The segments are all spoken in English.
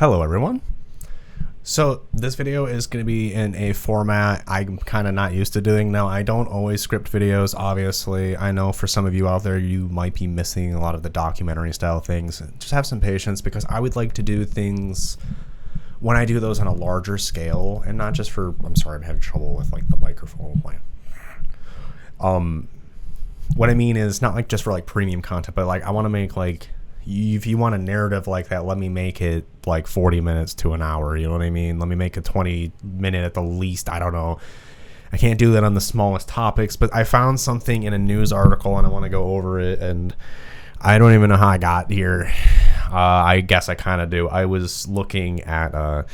Hello everyone. So this video is going to be in a format I'm kind of not used to doing. Now, I don't always script videos, obviously. I know for some of you out there, you might be missing a lot of the documentary style things. Just have some patience because I would like to do things when I do those on a larger scale and not just for, I'm sorry, I'm having trouble with like the microphone. What I mean is not like just for like premium content, but like I want to make like, if you want a narrative like that, let me make it like 40 minutes to an hour. You know what I mean? Let me make a 20-minute at the least. I don't know. I can't do that on the smallest topics, but I found something in a news article and I want to go over it. And I don't even know how I got here. I guess I kind of do. I was looking at, I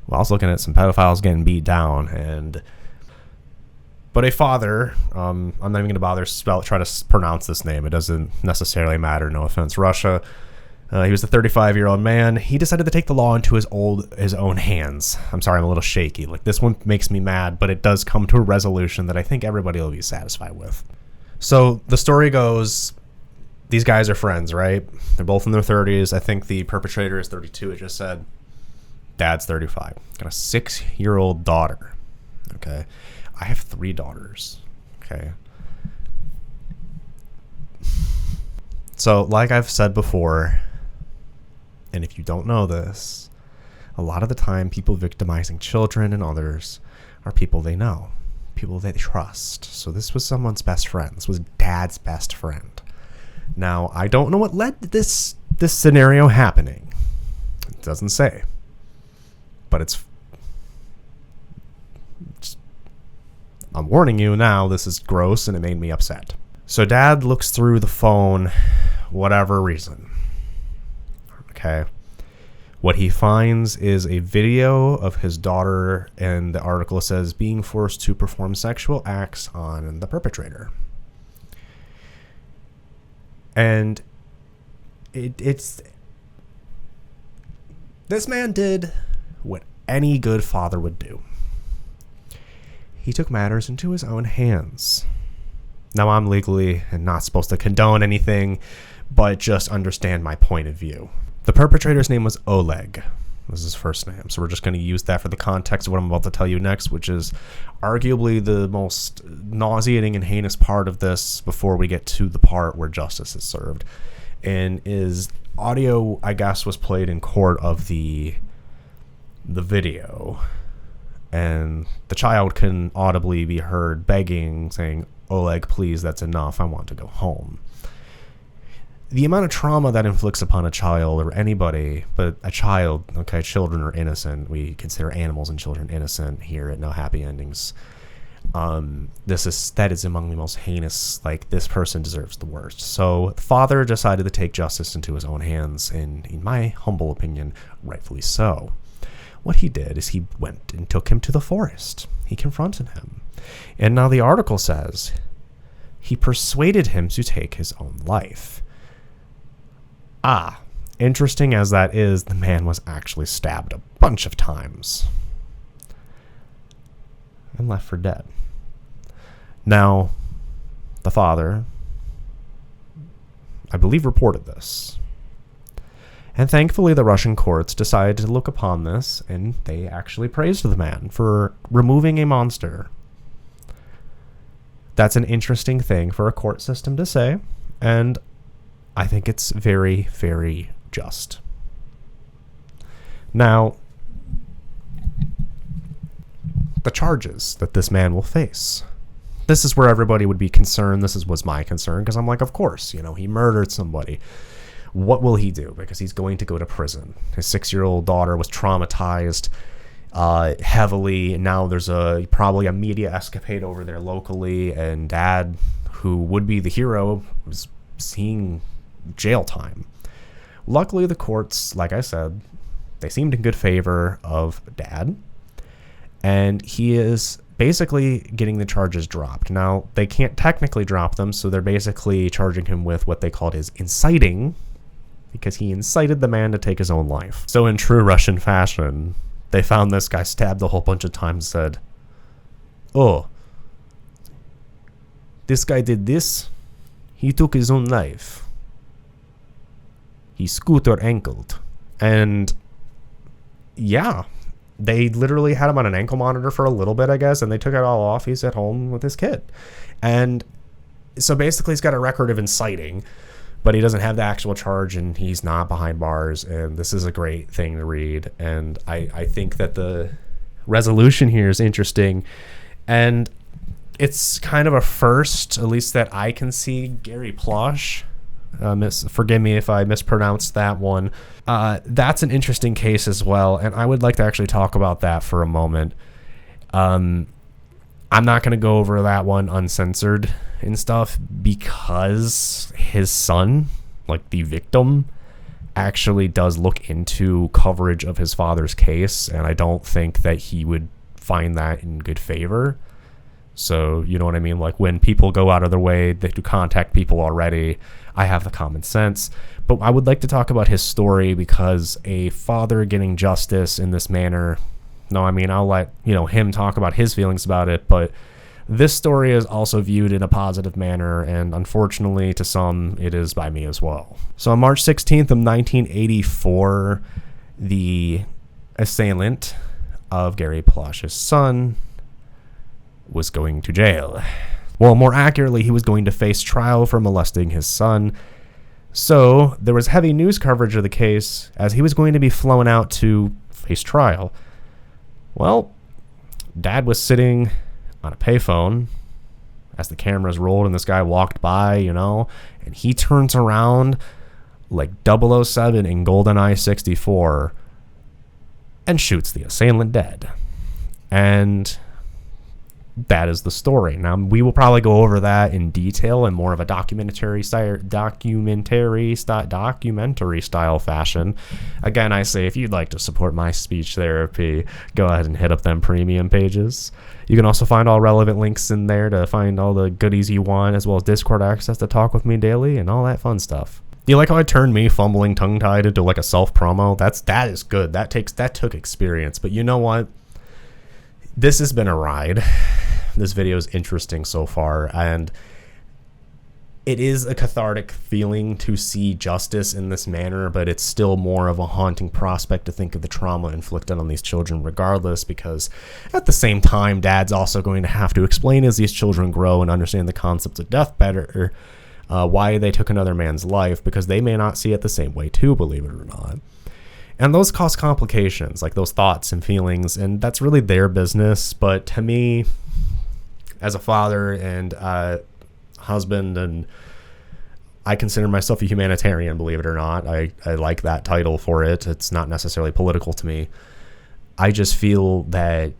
was looking at some pedophiles getting beat down, but a father, I'm not even going to bother try to pronounce this name. It doesn't necessarily matter. No offense, Russia. He was a 35-year-old man. He decided to take the law into his own hands. I'm sorry, I'm a little shaky. Like, this one makes me mad, but it does come to a resolution that I think everybody will be satisfied with. So the story goes, these guys are friends, right? They're both in their 30s. I think the perpetrator is 32, it just said. Dad's 35. Got a 6-year-old daughter. Okay. I have 3 daughters. Okay. So, like I've said before, and if you don't know this, a lot of the time people victimizing children and others are people they know, people they trust. So this was someone's best friend. This was Dad's best friend. Now, I don't know what led to this scenario happening. It doesn't say. But I'm warning you now, this is gross and it made me upset. So Dad looks through the phone, whatever reason. Okay. What he finds is a video of his daughter, and the article says being forced to perform sexual acts on the perpetrator. And it's this man did what any good father would do. He took matters into his own hands. Now, I'm legally not supposed to condone anything, but just understand my point of view. The perpetrator's name was Oleg. This is his first name, so we're just going to use that for the context of what I'm about to tell you next, which is arguably the most nauseating and heinous part of this before we get to the part where justice is served. And is audio, I guess, was played in court of the video. And the child can audibly be heard begging, saying, Oleg, please, that's enough. I want to go home. The amount of trauma that inflicts upon a child or anybody, but a child, okay, children are innocent. We consider animals and children innocent here at No Happy Endings. That is among the most heinous. Like, this person deserves the worst. So the father decided to take justice into his own hands, and in my humble opinion, rightfully so. What he did is he went and took him to the forest. He confronted him. And now the article says he persuaded him to take his own life. Interesting as that is, the man was actually stabbed a bunch of times and left for dead. Now, the father, I believe, reported this. And thankfully, the Russian courts decided to look upon this, and they actually praised the man for removing a monster. That's an interesting thing for a court system to say, and I think it's very, very just. Now, the charges that this man will face. This is where everybody would be concerned. This was my concern, because I'm like, of course, he murdered somebody. What will he do? Because he's going to go to prison. His 6-year-old daughter was traumatized heavily. And now there's probably a media escapade over there locally. And Dad, who would be the hero, was seeing jail time. Luckily, the courts, like I said, they seemed in good favor of Dad. And he is basically getting the charges dropped. Now, they can't technically drop them, so they're basically charging him with what they called his inciting, because he incited the man to take his own life. So in true Russian fashion, they found this guy stabbed a whole bunch of times and said, oh, this guy did this. He took his own life. He scooter ankled. And Yeah. They literally had him on an ankle monitor for a little bit, I guess, and they took it all off. He's at home with his kid. And so basically he's got a record of inciting, but he doesn't have the actual charge, and he's not behind bars. And this is a great thing to read. And I think that the resolution here is interesting. And it's kind of a first, at least that I can see. Gary Plush, forgive me if I mispronounced that one. That's an interesting case as well, and I would like to actually talk about that for a moment. I'm not going to go over that one uncensored and stuff because his son, like the victim, actually does look into coverage of his father's case, and I don't think that he would find that in good favor. So, you know what I mean? Like, when people go out of their way to contact people already, I have the common sense. But I would like to talk about his story, because a father getting justice in this manner, no, I mean, I'll let, him talk about his feelings about it, but this story is also viewed in a positive manner, and unfortunately to some, it is by me as well. So on March 16th of 1984, the assailant of Gary Plush's son was going to jail. Well, more accurately, he was going to face trial for molesting his son. So there was heavy news coverage of the case as he was going to be flown out to face trial. Well, Dad was sitting on a payphone as the cameras rolled and this guy walked by, and he turns around like 007 in GoldenEye 64 and shoots the assailant dead. And that is the story. Now, we will probably go over that in detail in more of a documentary style fashion. Again, I say, if you'd like to support my speech therapy, go ahead and hit up them premium pages. You can also find all relevant links in there to find all the goodies you want, as well as Discord access to talk with me daily and all that fun stuff. You like how I turned me fumbling tongue-tied into like a self-promo? That is good. That took experience. But you know what? This has been a ride. This video is interesting so far, and it is a cathartic feeling to see justice in this manner, but it's still more of a haunting prospect to think of the trauma inflicted on these children regardless, because at the same time, Dad's also going to have to explain as these children grow and understand the concepts of death better, why they took another man's life, because they may not see it the same way too, believe it or not. And those cause complications, like those thoughts and feelings, and that's really their business. But to me, as a father and husband, and I consider myself a humanitarian, believe it or not. I like that title for it. It's not necessarily political to me. I just feel that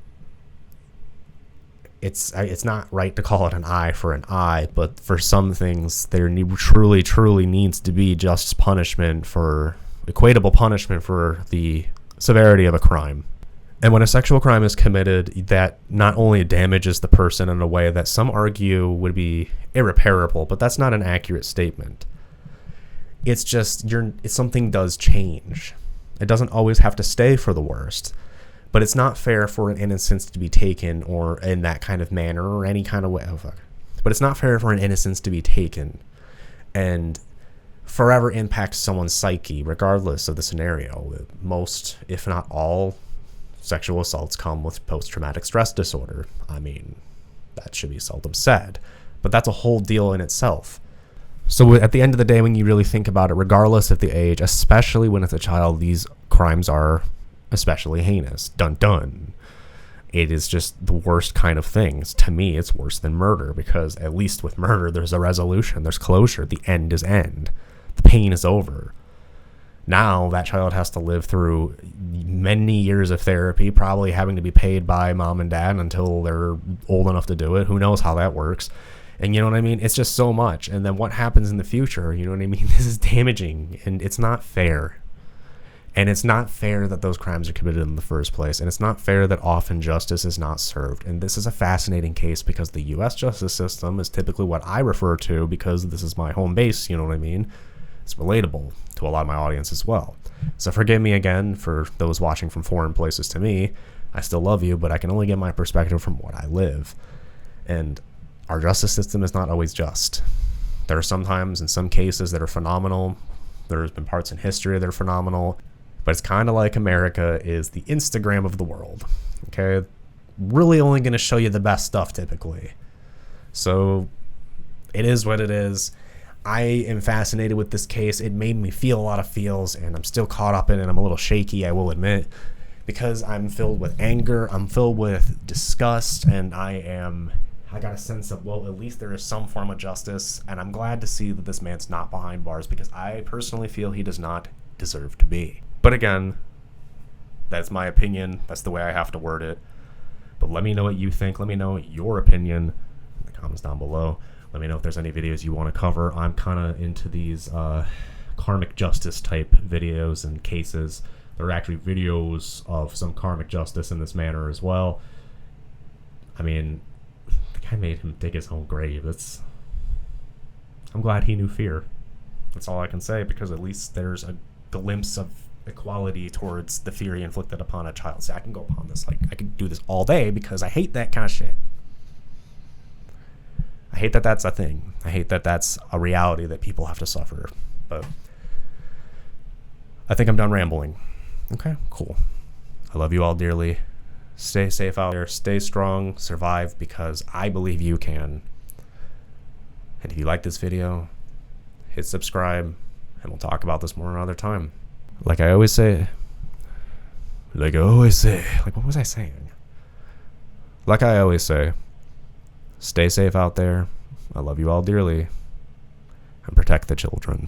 it's not right to call it an eye for an eye, but for some things, there truly needs to be just punishment for equatable punishment for the severity of a crime. And when a sexual crime is committed, that not only damages the person in a way that some argue would be irreparable, but that's not an accurate statement. It's just something does change. It doesn't always have to stay for the worst, but it's not fair for an innocence to be taken or in that kind of manner or any kind of way. But it's not fair for an innocence to be taken and forever impacts someone's psyche, regardless of the scenario. Most, if not all, sexual assaults come with post-traumatic stress disorder. I mean, that should be seldom said, but that's a whole deal in itself. So at the end of the day, when you really think about it, regardless of the age, especially when it's a child, these crimes are especially heinous. Dun dun. It is just the worst kind of things. To me, it's worse than murder, because at least with murder, there's a resolution, there's closure, the end is end. The pain is over. Now that child has to live through many years of therapy, probably having to be paid by mom and dad until they're old enough to do it. Who knows how that works? And you know what I mean? It's just so much. And then what happens in the future? You know what I mean? This is damaging, and it's not fair. And it's not fair that those crimes are committed in the first place. And it's not fair that often justice is not served. And this is a fascinating case because the U.S. justice system is typically what I refer to, because this is my home base, you know what I mean? It's relatable to a lot of my audience as well. So forgive me again for those watching from foreign places to me. I still love you, but I can only get my perspective from what I live. And our justice system is not always just. There are sometimes in some cases that are phenomenal. There's been parts in history that are phenomenal. But it's kind of like America is the Instagram of the world. Okay? Really only going to show you the best stuff typically. So it is what it is. I am fascinated with this case. It made me feel a lot of feels, and I'm still caught up in it. I'm a little shaky, I will admit, because I'm filled with anger, I'm filled with disgust, and I got a sense of, well, at least there is some form of justice, and I'm glad to see that this man's not behind bars, because I personally feel he does not deserve to be. But again, that's my opinion. That's the way I have to word it. But let me know what you think. Let me know your opinion in the comments down below. Let me know if there's any videos you want to cover. I'm kind of into these karmic justice type videos and cases. There are actually videos of some karmic justice in this manner as well. I mean, the guy made him dig his own grave. I'm glad he knew fear. That's all I can say, because at least there's a glimpse of equality towards the fear he inflicted upon a child. See, I can go upon this, like, I could do this all day because I hate that kind of shit. I hate that that's a thing. I hate that that's a reality that people have to suffer. But I think I'm done rambling. Okay, cool. I love you all dearly. Stay safe out there. Stay strong. Survive, because I believe you can. And if you like this video, hit subscribe, and we'll talk about this more another time. Like I always say, like what was I saying? Like I always say, stay safe out there. I love you all dearly. And protect the children.